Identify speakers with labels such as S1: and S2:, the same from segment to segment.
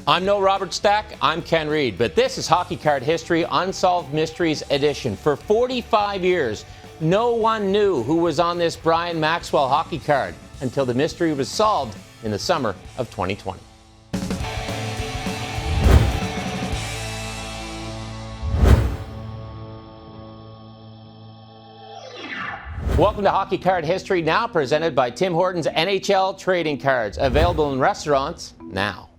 S1: I'm no Robert Stack, I'm Ken Reid, but this is Hockey Card History Unsolved Mysteries Edition. For 45 years, no one knew who was on this Brian Maxwell hockey card until the mystery was solved in the summer of 2020. Welcome to Hockey Card History, now presented by Tim Hortons NHL Trading Cards, available in restaurants now.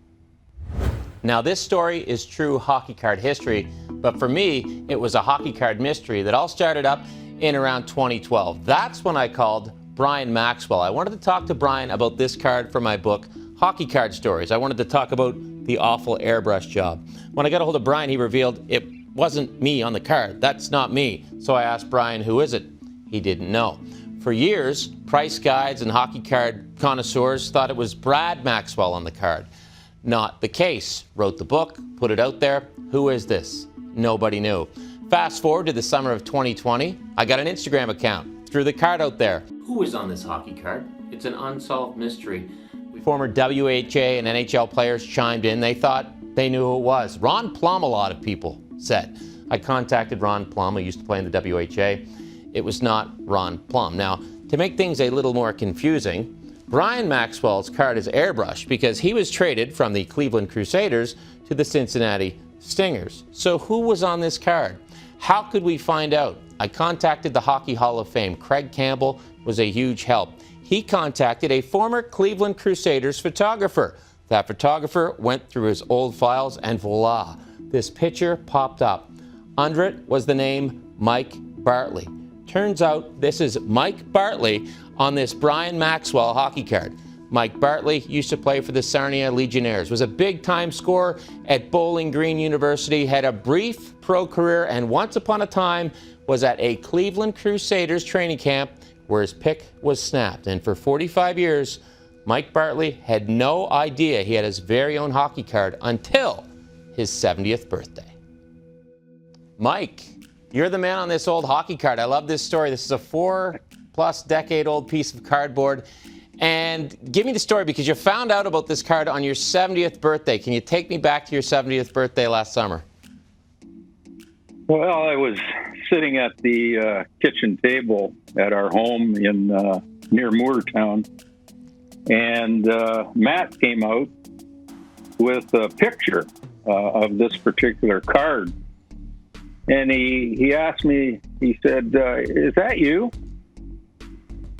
S1: Now, this story is true hockey card history, but for me, it was a hockey card mystery that all started up in around 2012. That's when I called Brian Maxwell. I wanted to talk to Brian about this card for my book, Hockey Card Stories. I wanted to talk about the awful airbrush job. When I got a hold of Brian, he revealed it wasn't me on the card. That's not me. So I asked Brian, who is it? He didn't know. For years, price guides and hockey card connoisseurs thought it was Brad Maxwell on the card. Not the case. Wrote the book, put it out there. Who is this? Nobody knew. Fast forward to the summer of 2020. I got an Instagram account. Threw the card out there. Who is on this hockey card? It's an unsolved mystery. Former WHA and NHL players chimed in. They thought they knew who it was. Ron Plum, a lot of people said. I contacted Ron Plum, who used to play in the WHA. It was not Ron Plum. Now, to make things a little more confusing, Brian Maxwell's card is airbrushed because he was traded from the Cleveland Crusaders to the Cincinnati Stingers. So who was on this card? How could we find out? I contacted the Hockey Hall of Fame. Craig Campbell was a huge help. He contacted a former Cleveland Crusaders photographer. That photographer went through his old files and voila, this picture popped up. Under it was the name Mike Bartley. Turns out this is Mike Bartley on this Brian Maxwell hockey card. Mike Bartley used to play for the Sarnia Legionnaires, was a big-time scorer at Bowling Green University, had a brief pro career, and once upon a time was at a Cleveland Crusaders training camp where his pick was snapped. And for 45 years, Mike Bartley had no idea he had his very own hockey card until his 70th birthday. Mike, you're the man on this old hockey card. I love this story. This is a 4+ decade old piece of cardboard. And give me the story because you found out about this card on your 70th birthday. Can you take me back to your 70th birthday last summer?
S2: Well, I was sitting at the kitchen table at our home in near Moortown, and Matt came out with a picture of this particular card. And he asked me, he said, is that you?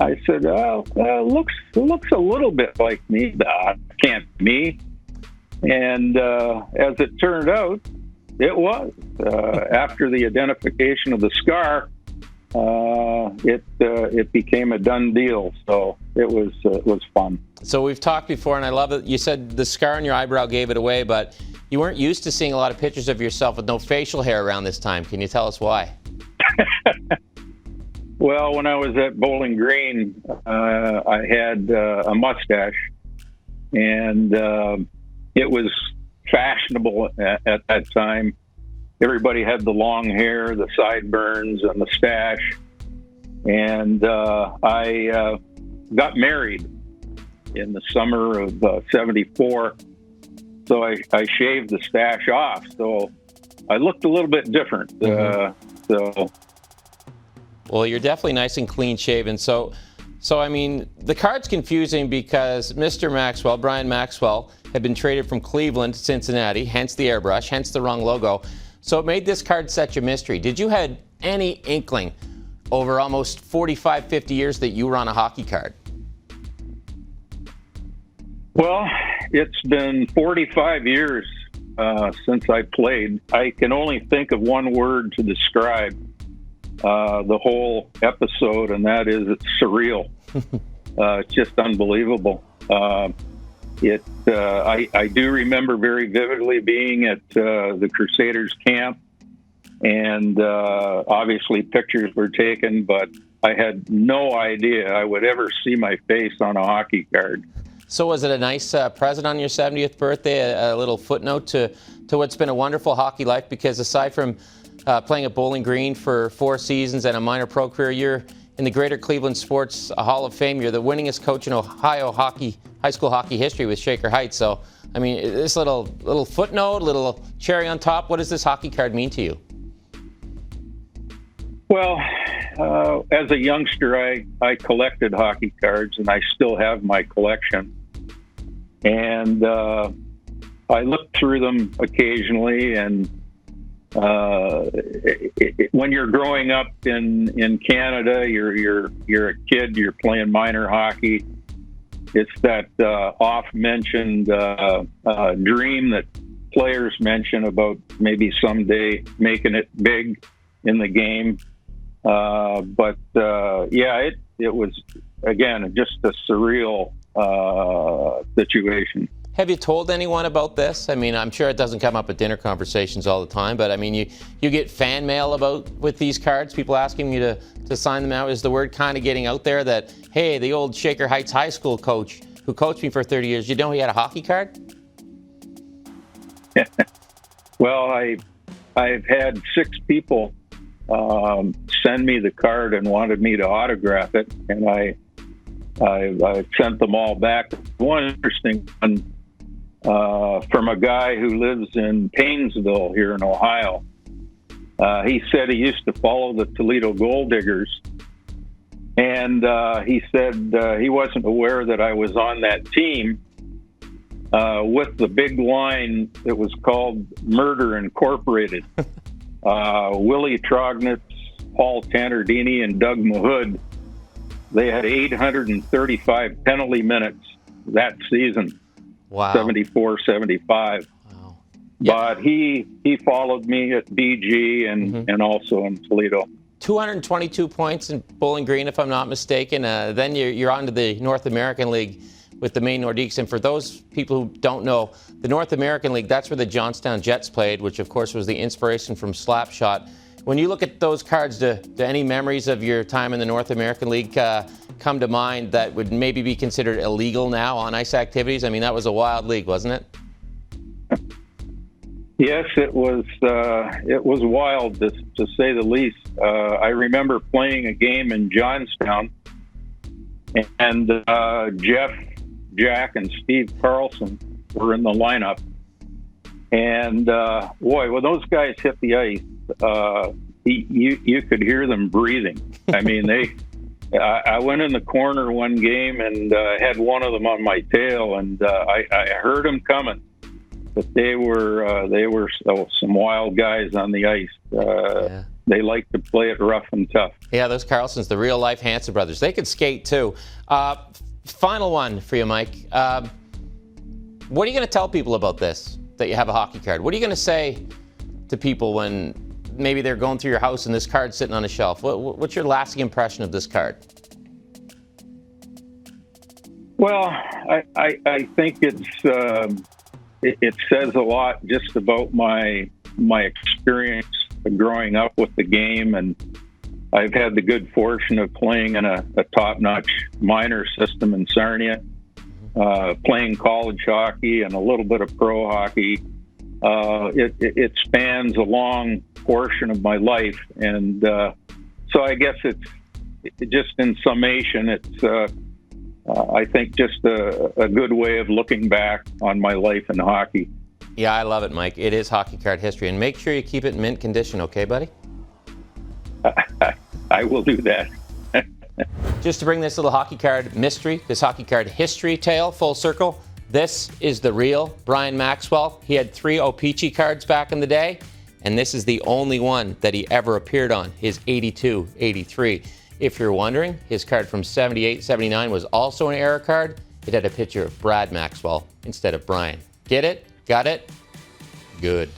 S2: I said, it looks a little bit like me. Can't be me. And as it turned out, it was. After the identification of the scar, it became a done deal. So it was fun. So
S1: we've talked before, and I love it. You said the scar on your eyebrow gave it away, but you weren't used to seeing a lot of pictures of yourself with no facial hair around this time. Can you tell us why?
S2: Well, when I was at Bowling Green, I had a mustache, and it was fashionable at that time. Everybody had the long hair, the sideburns, and the stash. And I got married in the summer of '74. So I shaved the stash off. So I looked a little bit different.
S1: Well, you're definitely nice and clean shaven. So I mean, the card's confusing because Mr. Maxwell, Brian Maxwell, had been traded from Cleveland to Cincinnati, hence the airbrush, hence the wrong logo. So it made this card such a mystery. Did you have any inkling over almost 45, 50 years that you were on a hockey card?
S2: Well, it's been 45 years since I played. I can only think of one word to describe the whole episode, and that is it's surreal. It's just unbelievable. I do remember very vividly being at the Crusaders camp, and obviously pictures were taken, but I had no idea I would ever see my face on a hockey card.
S1: So was it a nice present on your 70th birthday, a little footnote to what's been a wonderful hockey life? Because aside from playing at Bowling Green for 4 seasons and a minor pro career, in the Greater Cleveland Sports Hall of Fame. You're the winningest coach in Ohio high school hockey history with Shaker Heights. So, I mean, this little footnote, little cherry on top, what does this hockey card mean to you?
S2: Well, as a youngster, I collected hockey cards, and I still have my collection. And I look through them occasionally, and when you're growing up in Canada, you're a kid, you're playing minor hockey. It's that oft-mentioned dream that players mention about maybe someday making it big in the game. But it was, again, just a surreal situation.
S1: Have you told anyone about this? I mean, I'm sure it doesn't come up at dinner conversations all the time, but I mean, you get fan mail with these cards, people asking you to sign them out. Is the word kind of getting out there that, hey, the old Shaker Heights High School coach who coached me for 30 years, you know he had a hockey card?
S2: Well, I've had 6 people send me the card and wanted me to autograph it, and I sent them all back. One interesting one from a guy who lives in Paynesville here in Ohio. He said he used to follow the Toledo Gold Diggers, and he said he wasn't aware that I was on that team with the big line that was called Murder Incorporated. Willie Trognitz, Paul Tannerdini, and Doug Mahood. They had 835 penalty minutes that season.
S1: Wow.
S2: 74-75.
S1: Wow.
S2: But he followed me at BG and also in Toledo.
S1: 222 points in Bowling Green, if I'm not mistaken. Then you're on to the North American League with the Maine Nordiques. And for those people who don't know, the North American League, that's where the Johnstown Jets played, which of course was the inspiration from Slapshot. When you look at those cards, do any memories of your time in the North American League come to mind that would maybe be considered illegal now on ice activities? I mean, that was a wild league, wasn't it?
S2: Yes, it was wild, to say the least. I remember playing a game in Johnstown, and Jeff, Jack, and Steve Carlson were in the lineup. And boy, when those guys hit the ice, you could hear them breathing. I mean, I went in the corner one game and had one of them on my tail, and I heard them coming. But they were some wild guys on the ice.
S1: Yeah.
S2: They like to play it rough and tough.
S1: Yeah, those Carlsons, the real life Hanson brothers, they could skate too. Final one for you, Mike. What are you going to tell people about this, that you have a hockey card? What are you going to say to people when maybe they're going through your house and this card's sitting on a shelf? What's your lasting impression of this card?
S2: Well, I think it says a lot just about my experience growing up with the game, and I've had the good fortune of playing in a top-notch minor system in Sarnia, playing college hockey and a little bit of pro hockey. It spans a long portion of my life, and so I guess it's just in summation, it's I think just a good way of looking back on my life in hockey.
S1: Yeah, I love it, Mike. It is hockey card history, and make sure you keep it in mint condition, okay, buddy?
S2: I will do that.
S1: Just to bring this little hockey card mystery, this hockey card history tale full circle, this is the real Brian Maxwell. He had 3 O-Pee-Chee cards back in the day, and this is the only one that he ever appeared on, his 82-83. If you're wondering, his card from 78-79 was also an error card. It had a picture of Brad Maxwell instead of Brian. Get it? Got it? Good.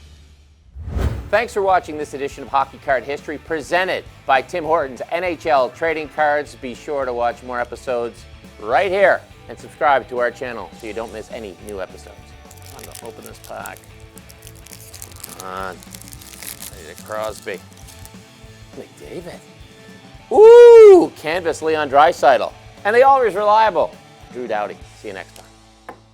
S1: Thanks for watching this edition of Hockey Card History presented by Tim Hortons NHL Trading Cards. Be sure to watch more episodes right here and subscribe to our channel so you don't miss any new episodes. I'm going to open this pack. Come on. Ready to Crosby. McDavid. Ooh, Canvas Leon Draisaitl. And the always reliable Drew Doughty. See you next time.